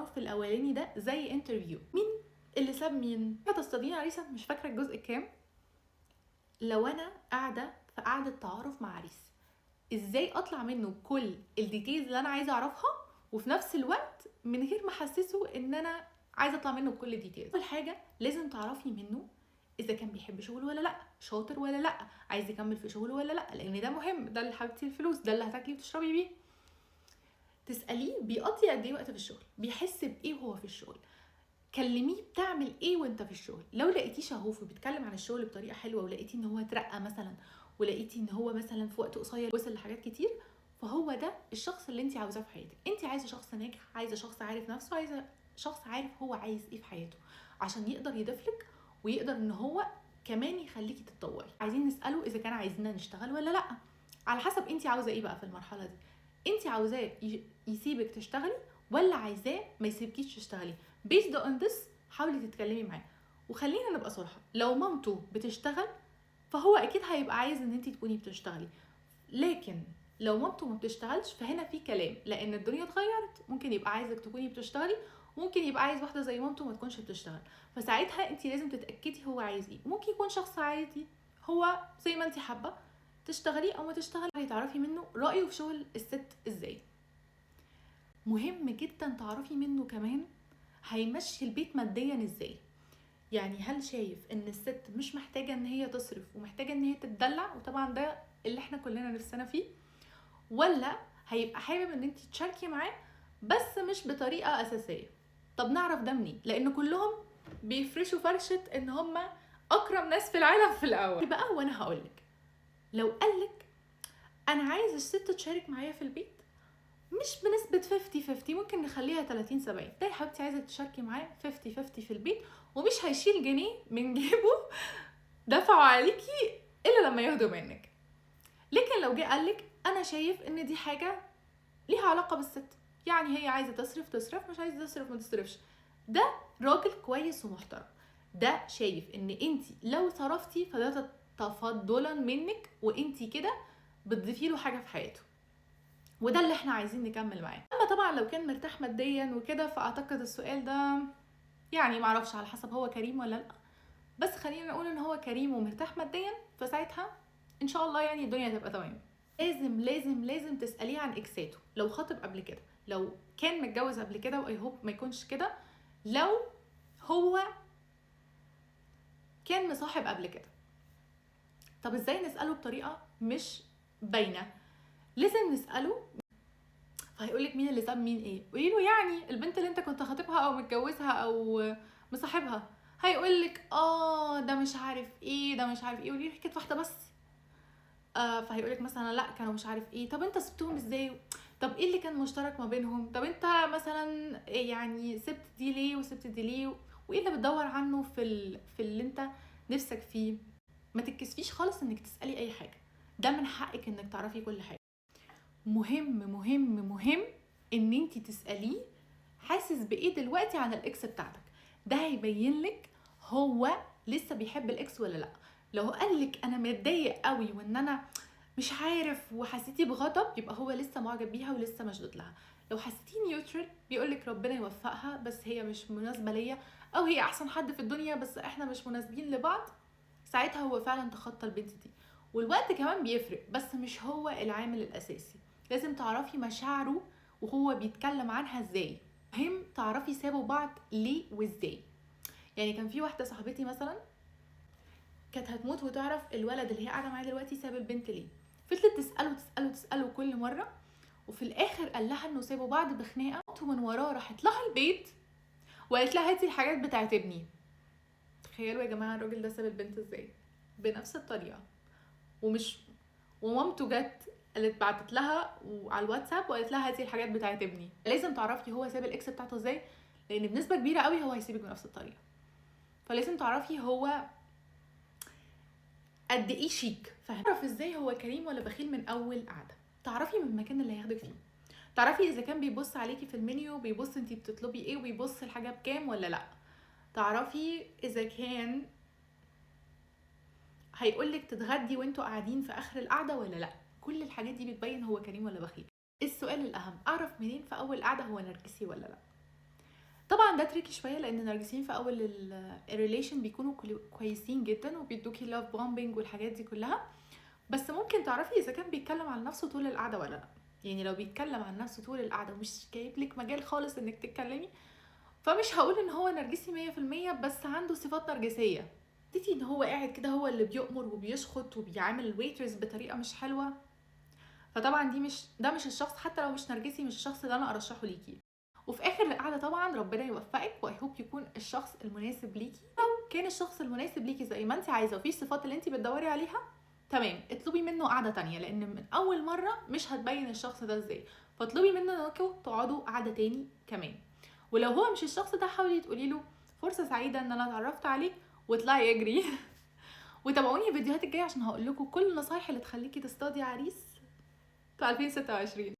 التعارف الاولاني ده زي انترفيو. مين اللي ساب مين؟ هتصطادين عريسه، مش فاكره الجزء الكام. لو انا قاعده في قعده تعارف مع عريس، ازاي اطلع منه كل الديتيلز اللي انا عايزه اعرفها وفي نفس الوقت من غير ما احسسه ان انا عايزه اطلع منه بكل الديتيلز؟ اول حاجه لازم تعرفي منه اذا كان بيحب شغله ولا لا، شاطر ولا لا، عايز يكمل في شغله ولا لا، لان ده مهم، ده اللي حبيبتي الفلوس، ده اللي هتاكلي وتشربي بيه. تساليه بيقضي قد ايه وقت في الشغل، بيحس بايه وهو في الشغل، كلميه بتعمل ايه وانت في الشغل. لو لقيتيه شغوف وبيتكلم عن الشغل بطريقه حلوه، ولقيتيه ان هو اترقى مثلا، ولقيتيه ان هو مثلا في وقت قصير وصل لحاجات كتير، فهو ده الشخص اللي انت عاوزاه في حياتك. انت عايزه شخص ناجح، عايزه شخص عارف نفسه، عايزه شخص عارف هو عايز ايه في حياته عشان يقدر يضيفلك ويقدر ان هو كمان يخليكي تتطوري. عايزين نساله اذا كان عايزنا نشتغل ولا لا، على حسب انت عاوزه ايه بقى في المرحله دي. انت عاوزاه يسيبك تشتغلي ولا عايزاه ما يسيبكيش تشتغلي؟ based on this حاولي تتكلمي معاه. وخلينا نبقى صراحه، لو مامته بتشتغل فهو اكيد هيبقى عايز ان انت تكوني بتشتغلي، لكن لو مامته ما بتشتغلش فهنا في كلام، لان الدنيا اتغيرت، ممكن يبقى عايزك تكوني بتشتغلي، وممكن يبقى عايز واحده زي مامته ما تكونش بتشتغل. فساعتها انت لازم تتاكدي هو عايز ايه. ممكن يكون شخص عادي هو زي ما انت حابه تشتغلي او ما تشتغلي، تعرفي منه رايه في شغل الست ازاي. مهم جدا تعرفي منه كمان هيمشي البيت ماديا ازاي. يعني هل شايف ان الست مش محتاجه ان هي تصرف ومحتاجه ان هي تتدلع، وطبعا ده اللي احنا كلنا نفسنا فيه، ولا هيبقى حابب ان انت تشاركي معاه بس مش بطريقه اساسيه؟ طب نعرف ده منين؟ لان كلهم بيفرشوا فرشه ان هم اكرم ناس في العالم في الاول بقى. وانا هقولك، لو قالك انا عايز الست تشارك معايا في البيت مش بنسبة 50-50، ممكن نخليها 30-70، ده يا حبيبتي عايزة تشاركي معاه 50-50 في البيت، ومش هيشيل جنيه من جيبه دفعوا عليكي إلا لما ياخدوا منك. لكن لو جه قالك أنا شايف إن دي حاجة ليها علاقة بالست، يعني هي عايزة تصرف تصرف، مش عايزة تصرف ما تصرفش، ده راجل كويس ومحترم، ده شايف إن انتي لو صرفتي فده تفضلا منك، وانتي كده بتضيفي له حاجة في حياته، وده اللي احنا عايزين نكمل معاه. اما طبعا لو كان مرتاح ماديا وكده، فاعتقد السؤال ده يعني معرفش على حسب هو كريم ولا لا، بس خلينا نقول ان هو كريم ومرتاح ماديا، فساعتها ان شاء الله يعني الدنيا هتبقى تمام. لازم لازم لازم تساليه عن اكساته، لو خاطب قبل كده، لو كان متجوز قبل كده، واي هوب ما يكونش كده، لو هو كان مصاحب قبل كده. طب ازاي نساله بطريقه مش باينه؟ لازم نساله، فهيقولك مين اللي ساب مين ايه، قولي له يعني البنت اللي انت كنت خاطبها او متجوزها او مصاحبها، هيقولك ده مش عارف ايه، ده مش عارف ايه، قولي له حكايه واحده بس. فهيقولك مثلا لا كانوا مش عارف ايه، طب انت سبتهم ازاي، طب ايه اللي كان مشترك ما بينهم، طب انت مثلا إيه يعني سبت دي ليه وسبت دي ليه، وايه اللي بتدور عنه في اللي انت نفسك فيه. ما تتكسفيش خالص انك تسالي اي حاجه، ده من حقك انك تعرفي كل حاجه. مهم مهم مهم ان انتي تسأليه حاسس بايه دلوقتي عن الاكس بتاعتك، ده هيبين لك هو لسه بيحب الاكس ولا لا. لو قالك انا متضايق قوي وان انا مش عارف وحسيتي بغضب، يبقى هو لسه معجب بيها ولسه مشدود لها. لو حسيتي نيوترال بيقولك ربنا يوفقها بس هي مش مناسبه ليا، او هي احسن حد في الدنيا بس احنا مش مناسبين لبعض، ساعتها هو فعلا تخطى البنت دي. والوقت كمان بيفرق بس مش هو العامل الاساسي. لازم تعرفي مشاعره وهو بيتكلم عنها ازاي، مهم تعرفي سابوا بعض ليه وازاي. يعني كان في واحده صاحبتي مثلا كانت هتموت وتعرف الولد اللي هي قاعده معاه دلوقتي ساب البنت ليه، فضلت تساله تساله تساله كل مره، وفي الاخر قال لها انه سابوا بعض بخناقه، ومن وراه راحت لها البيت وقالت لها هاتي الحاجات بتاعت ابني. تخيلوا يا جماعه الراجل ده ساب البنت ازاي بنفس الطريقه، ومامته جت قالت بعتت لها على الواتساب وقالت لها هاتي الحاجات بتاعت ابني. لازم تعرفي هو ساب الاكس بتاعته ازاي، لان بنسبه كبيره قوي هو هيسيبك بنفس الطريقه. فلازم تعرفي هو قد ايه شيك، تعرف ازاي هو كريم ولا بخيل من اول قعده. تعرفي من المكان اللي هياخدك فيه، تعرفي اذا كان بيبص عليكي في المنيو، بيبص انتي بتطلبي ايه وبيبص الحاجه بكام ولا لا. تعرفي اذا كان هيقولك تتغدي وانتوا قاعدين في اخر القعده ولا لا. كل الحاجات دي بتبين هو كريم ولا بخيل. السؤال الاهم، اعرف منين في اول قعده هو نرجسي ولا لا؟ طبعا ده تريكي شويه، لان النرجسيين في اول الريليشن بيكونوا كويسين جدا وبيدوكي لاف بومبينج والحاجات دي كلها، بس ممكن تعرفي اذا كان بيتكلم عن نفسه طول القعده ولا لا. يعني لو بيتكلم عن نفسه طول القعده ومش جايب لك مجال خالص انك تتكلمي، فمش هقول ان هو نرجسي 100%، بس عنده صفات نرجسيه. حسيتي ان هو قاعد كده هو اللي بيؤمر وبيشخط وبيعامل الويترز بطريقه مش حلوه، فطبعا ده مش الشخص، حتى لو مش نرجسي مش الشخص اللي انا ارشحه ليكي. وفي اخر القعده طبعا ربنا يوفقك، واي هوب يكون الشخص المناسب ليكي. لو كان الشخص المناسب ليكي زي ما انت عايزه وفي الصفات اللي انت بتدوري عليها، تمام، اطلبي منه قعده تانية، لان من اول مره مش هتبين الشخص ده ازاي، فاطلبي منه انكم تقعدوا قعده تاني كمان. ولو هو مش الشخص ده، حاولي تقولي له فرصه سعيده ان انا اتعرفت عليك، واطلعي اجري. وتابعوني الفيديوهات الجايه عشان هقول لكم كل النصايح اللي تخليكي تصطادي عريس في 2026.